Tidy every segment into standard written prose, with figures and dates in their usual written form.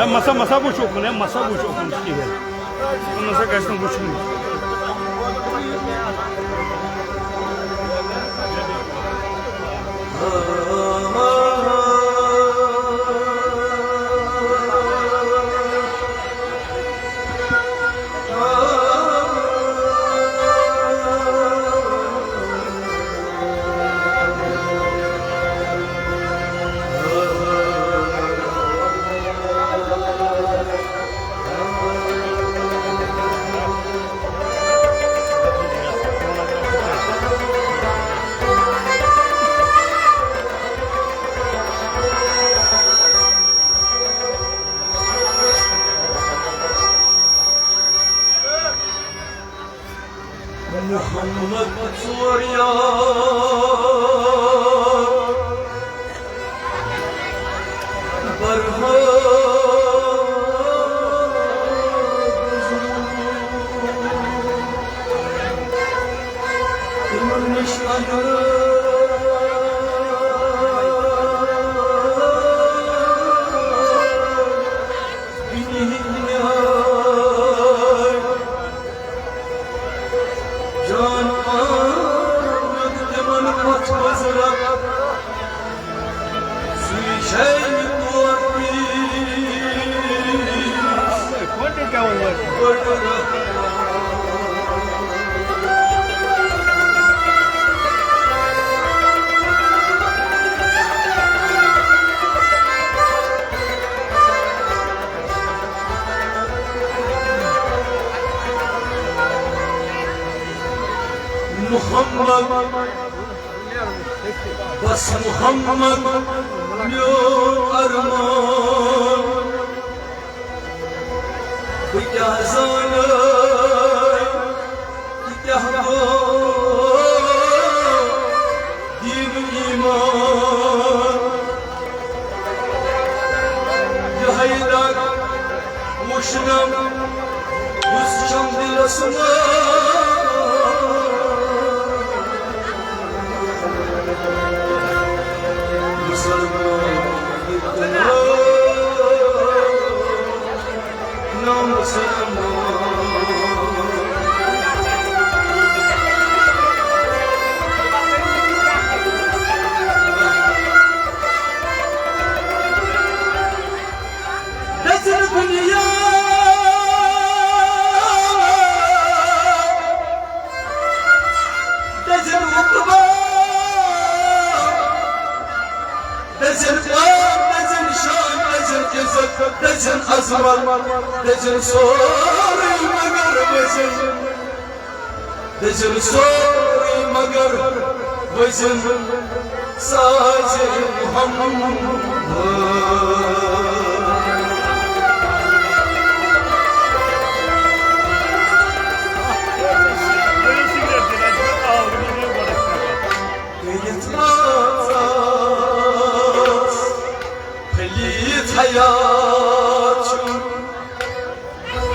masa bu çok mu ne? Masa bu çok mu ki gel. Ondan sonra kaçtım bu çok mu? Muhammed batıyor ya Muhammed bas Muhammed yok arman bu yazanı yahdo din iman ya haydar muşnam yüz şam dilasına Dezen azman, dezen sorry magar dezen, dezen sorry magar dezen, saje Muhammed. Hayatım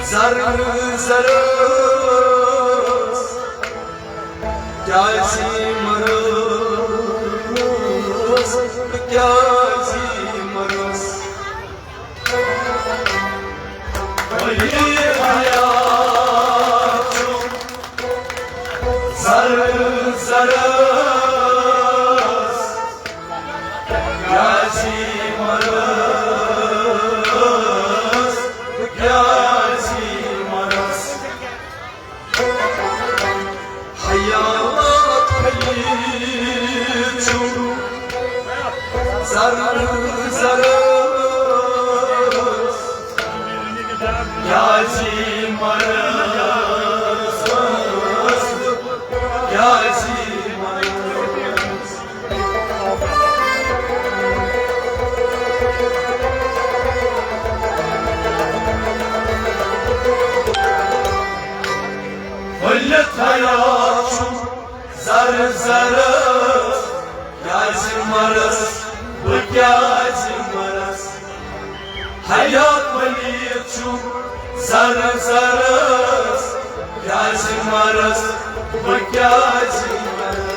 zarı zarız Gazi marız Gazi marız hayatım zarı zarız Gazi marız zarı zarız Gazi marız Gazi marız Millet hayatım zarı zarız Gazi marız Gazi maras hayat maliyetçum zarı zarız Gazi maras Gazi maras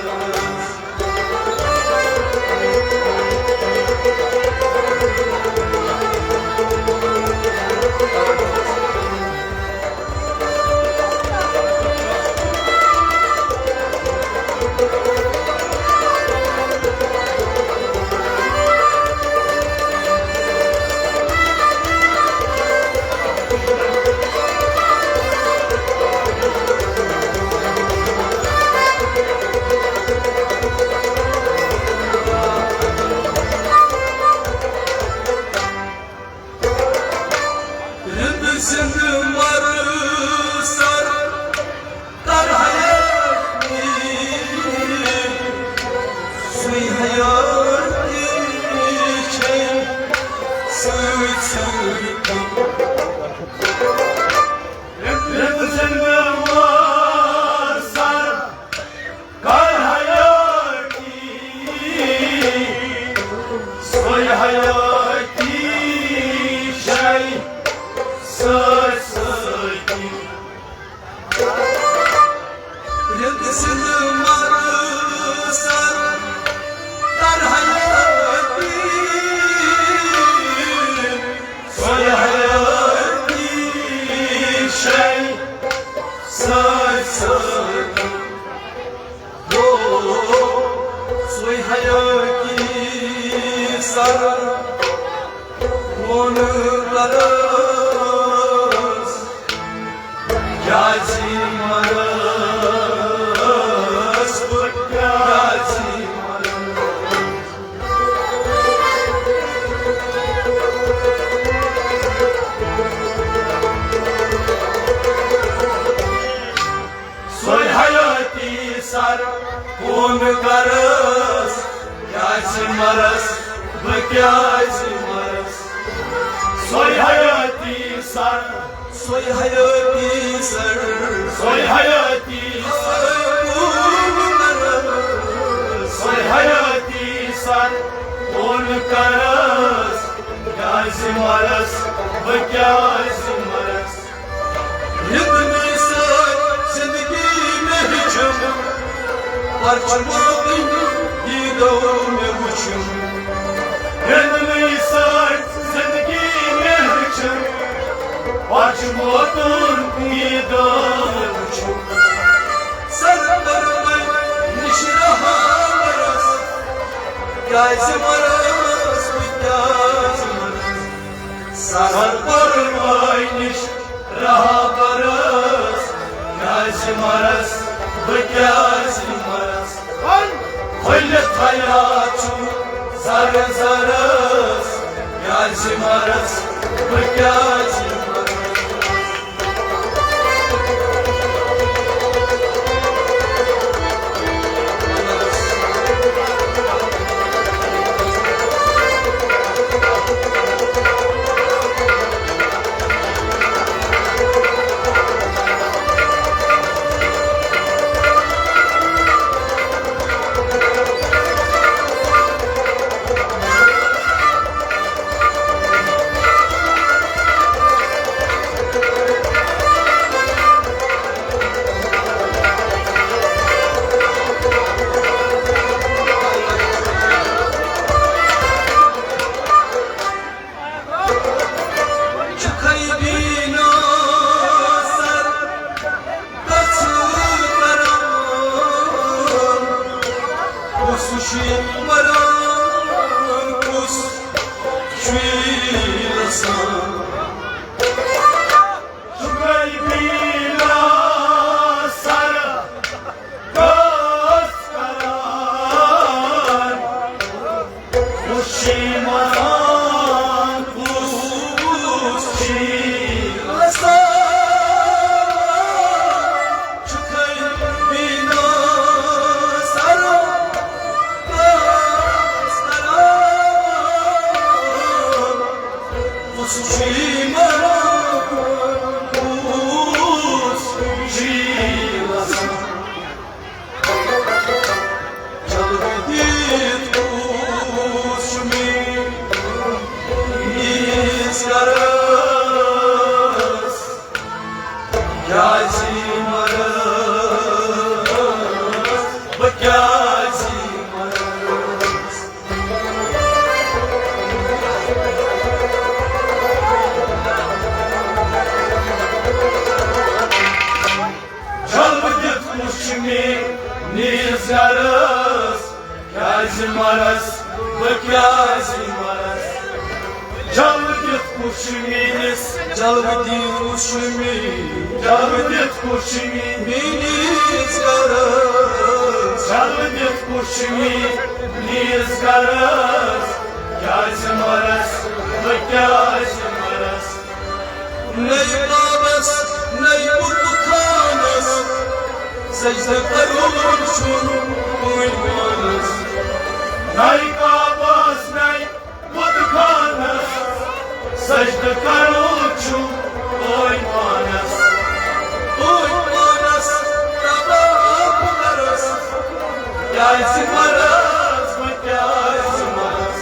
maras, bıkyaz maras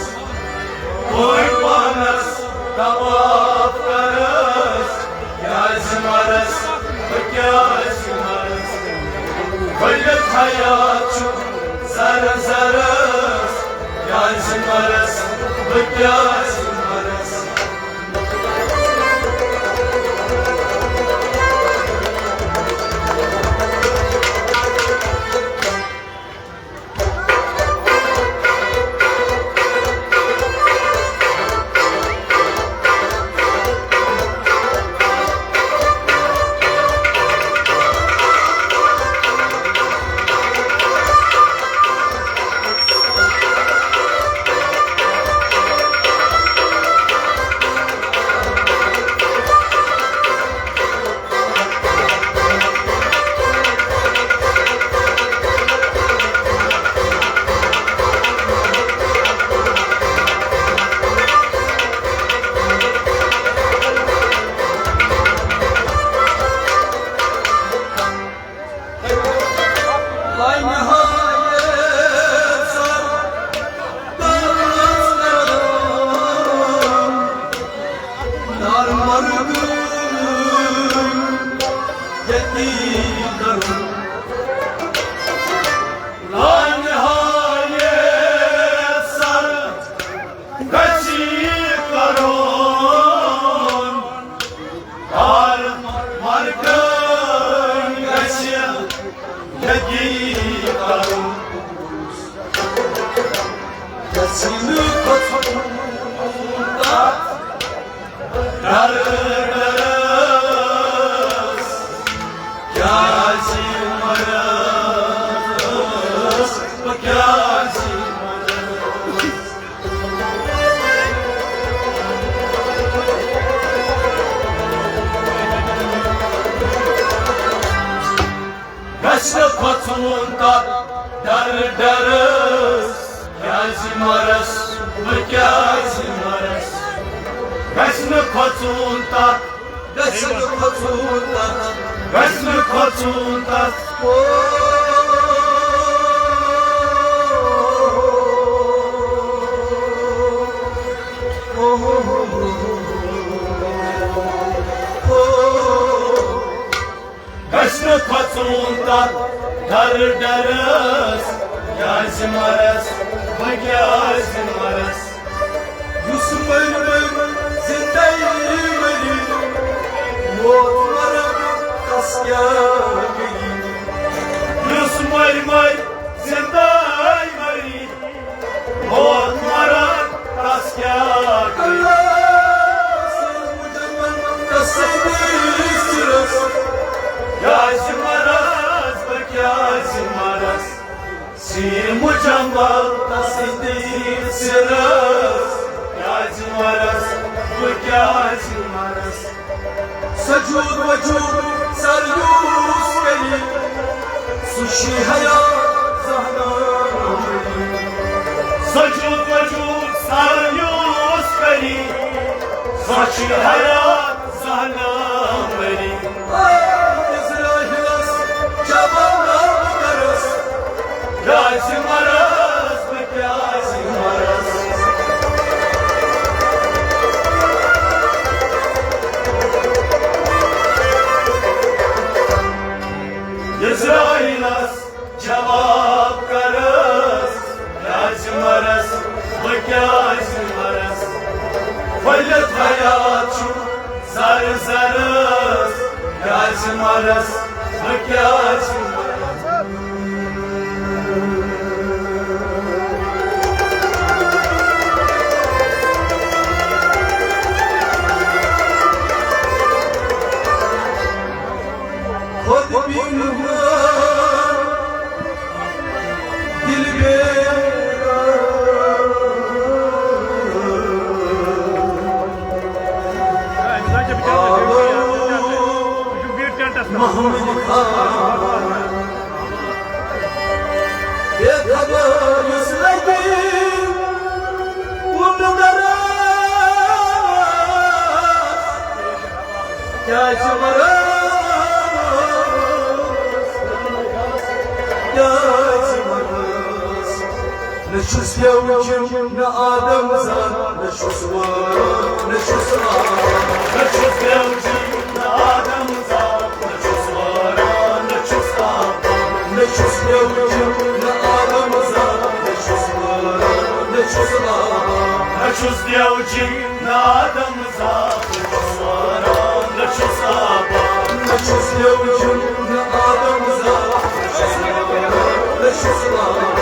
Oy panas, tavaf karas Yaz maras, bıkyaz maras Kıllık hayatçı, zar zaras Yaz maras, bıkyaz maras Kaçlı kotundan dar darız Yazmaras, yazmaras Kaçlı kotundan Kaçlı kotundan Kaçlı kotundan dar darız Yazmaras, yazmaras Yusuf ölüm zindayım ölüm Motlarım kaskâgıyım Yusuf ölüm zindayım ölüm Motlarım kaskâgıyım Allah'ın ucundan kasaymıştırız Yazmaras, yazmaras Simu jambal tasindi siras Yazmaras, yazmaras Sajud vajud saryus keli Sushi hayat zahna Sajud vajud saryus keli Sushi hayat zahna meri İzrahilas jabanlar karas Yazmaras, yazmaras İsrailas cevap karas Yazmaras, yazmaras Faylet hayatçı zar zaras Yazmaras, yazmaras نشوز يوجم نآدم زان نشوز وران نشوز آبان نشوز يوجم نآدم زان نشوز وران نشوز آبان نشوز يوجم نآدم زان نشوز وران نشوز آبان نشوز يوجم نآدم زان نشوز وران نشوز آبان نشوز يوجم نآدم زان نشوز وران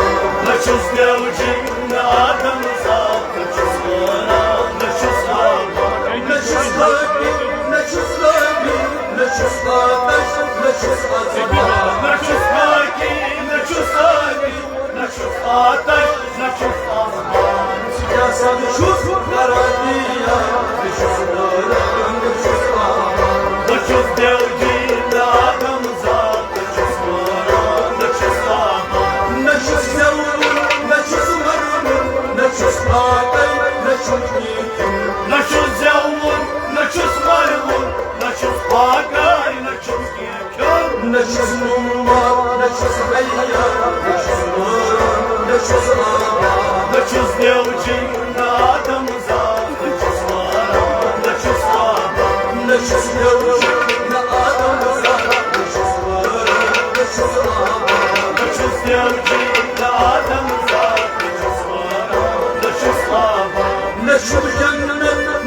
نشوز يوجم نآدم زان نشوز وران نشوز آبان نشوز لبي نشوز لبي نشوز آتش نشوز آزمان نشوز لبي نشوز لبي نشوز آتش نشوز آزمان سياسة نشوز نرانية نشوز وران نشوز آبان نشوز يوجم نآدم زان نشوز وران نشوز آبان نشوز يوجم نشوز مرمون نشوز آتش نشوز يكون نشوز يومون نشوز مرمون نشوز آتش نشوز يكون نشوز نمار نشوز غيّا نشوز وران نشوز آبان نشوز يوجم نآدم زان نشوز وران نشوز آبان نشوز يوجم نآدم زان نشوز وران نشوز آبان نشوز يوجم نآدم زان نشوز وران نشوز آبان نشوز جنة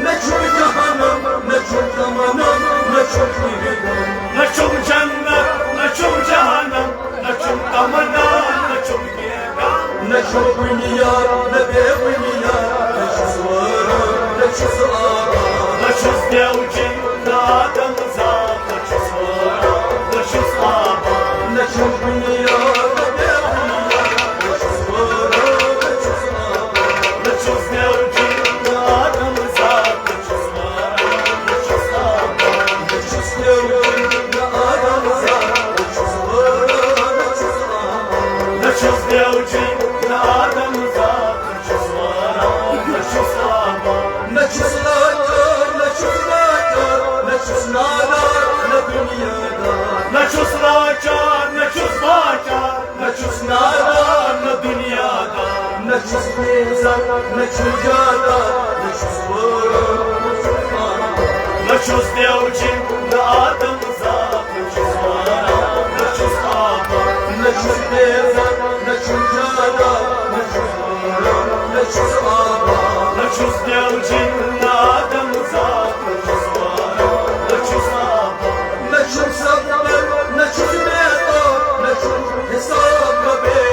نشوز جهنم نشوز زمانم نشوز يهدم نشوز جنة نشوز جهنم نشوز تمنا نشوز يهدم نشوز وينيار نبي وينيار نشوز وران نشوز آبان نشوز يوجم نآدم زان نشوز وران نشوز آبان نشوز وينيار نبي وينيار نشوز وران نشوز آبان نشوز يوجم نآدم زان نشوز وران نشوز آبان نشوز يوجم نآدم زان نشوز وران نشوز آبان نشوز يوجم نآدم زان نشوز وران نشوز آبان نشوز لاكر نشوز لاكر نشوز نادر لدنيا دار نشوز لاكر نشوز لاكر نشوز نادر لدنيا دار نشوز ميزان نشوز جادر نشوز وران نشوز آبان نشوز يوجم نآدم زان نشوز وران نشوز آبان نشوز ميزان نشوز جادر نشوز وران نشوز آبان نشوز يوجم نآدم زان نشوز وران نشوز آبان نشوز صبر نشوز ميقات نشوز حساب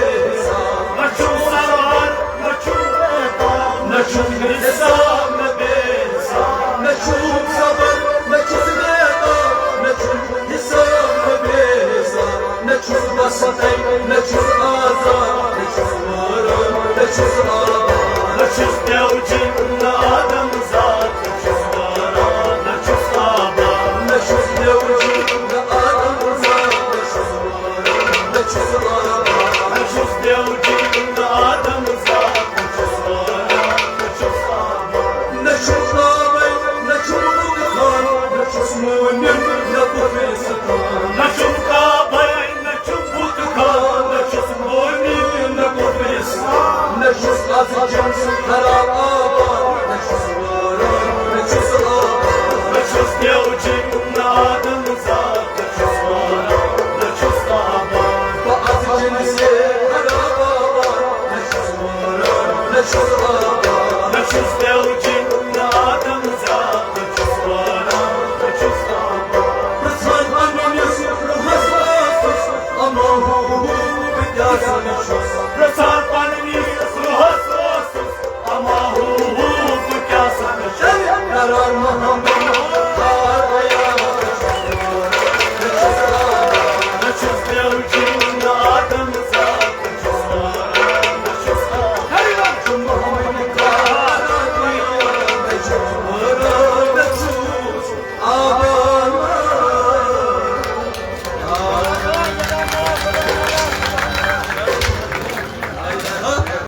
بحساب نشوز صبر نشوز ميقات نشوز حساب بحساب نشوز صبر نشوز ميقات نشوز حساب بحساب نشوز بسطي نشوز آزار نشوز وران نشوز آبان نشوز يوجم نآدم زان نشوز وران نشوز آبان نشوز يوجم نآدم زان نشوز وران نشوز آبان نشوز يوجم نآدم زان نشوز وران نشوز آبان نشوز نابي نشوز خان نشوز مؤمن نبوت ستان نشوز كابي نشوز خان نشوز مؤمن نبوت ستان نشوز أزجان خراب آبان نشوز وران نشوز آبان نشوز يوجم نآدم زان نشوز وران نشوز آبان وأزجان خراب آبان نشوز وران نشوز آبان نشوز يوجم